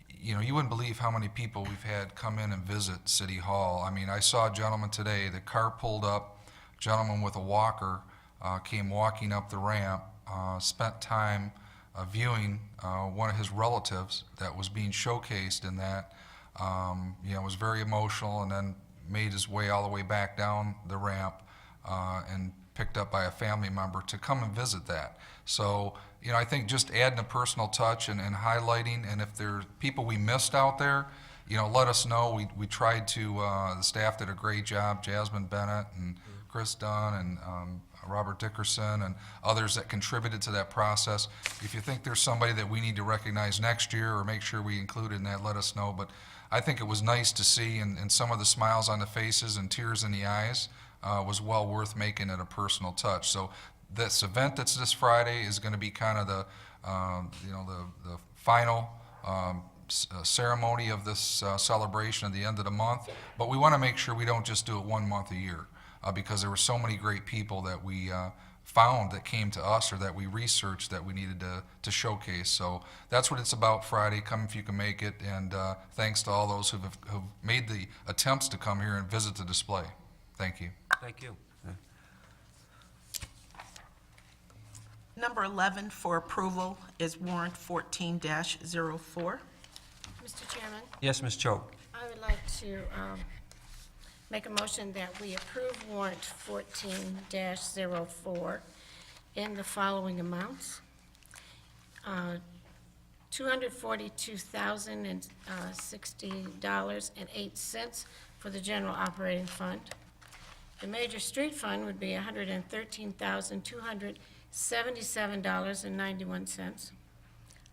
You know, you wouldn't believe how many people we've had come in and visit City Hall. I mean, I saw a gentleman today, the car pulled up, gentleman with a walker came walking up the ramp, spent time viewing one of his relatives that was being showcased in that. Was very emotional, and then made his way all the way back down the ramp and picked up by a family member to come and visit that. So, I think just adding a personal touch and highlighting, and if there are people we missed out there, let us know. We tried to, the staff did a great job, Jasmine Bennett and Chris Dunn and Robert Dickerson and others that contributed to that process. If you think there's somebody that we need to recognize next year or make sure we include in that, let us know. But I think it was nice to see, and some of the smiles on the faces and tears in the eyes was well worth making it a personal touch. So this event that's this Friday is going to be kind of the final ceremony of this celebration at the end of the month. But we want to make sure we don't just do it 1 month a year because there were so many great people that we found that came to us or that we researched that we needed to showcase. So that's what it's about Friday. Come if you can make it, and thanks to all those who've made the attempts to come here and visit the display. Thank you. Thank you. Number 11 for approval is warrant 14-04. Mr. Chairman, Yes, Ms. Choate. I would like to make a motion that we approve warrant 14-04 in the following amounts. $242,060.08 for the general operating fund. The major street fund would be $113,260.08. $77.91.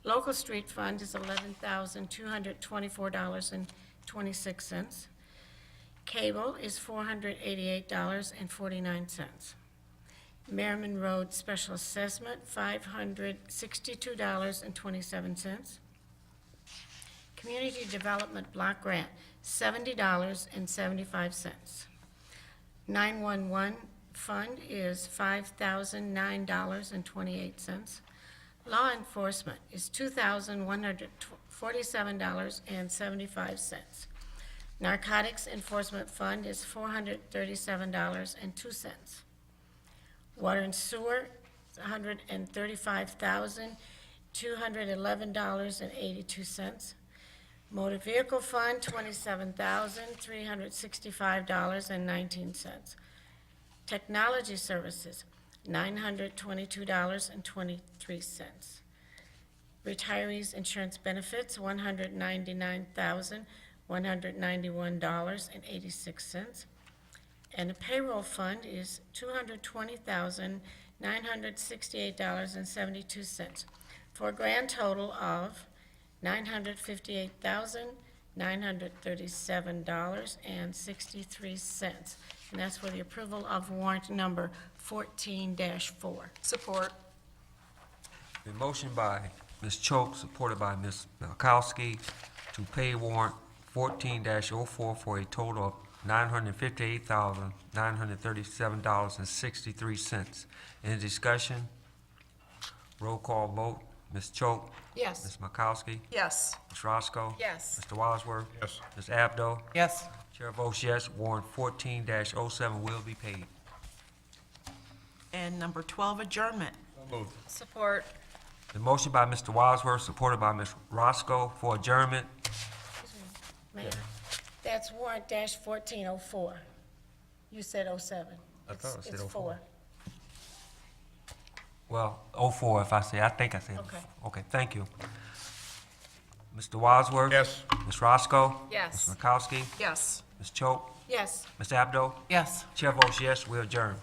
Local street fund is $11,224.26. Cable is $488.49. Merriman Road Special Assessment, $562.27. Community Development Block Grant, $70.75. 911 Fund is $5,009.28. Law Enforcement is $2,147.75. Narcotics Enforcement Fund is $437.02. Water and Sewer, $135,211.82. Motor Vehicle Fund, $27,365.19. Technology Services, $922.23. Retirees Insurance Benefits, $199,191.86. And the payroll fund is $220,968.72, for a grand total of $958,937.63. And that's for the approval of warrant number 14-4. Support. A motion by Ms. Choate, supported by Ms. Malkowski, to pay warrant 14-04 for a total of $958,937.63. Any discussion? Roll call vote. Ms. Choate? Yes. Ms. Malkowski? Yes. Ms. Roscoe? Yes. Mr. Wadsworth? Yes. Ms. Abdo? Yes. Chair votes yes, warrant 14-07 will be paid. And number 12, adjournment. Moved. Support. The motion by Mr. Wadsworth, supported by Ms. Roscoe, for adjournment. Mayor, that's warrant -1404. You said 07. I thought I said It's 04. 4. Well, 04 if I say, I think I said. Okay. Okay, thank you. Mr. Wadsworth? Yes. Ms. Roscoe? Yes. Ms. Makowski? Yes. Ms. Choate? Yes. Ms. Abdo? Yes. Chair votes yes, we adjourn.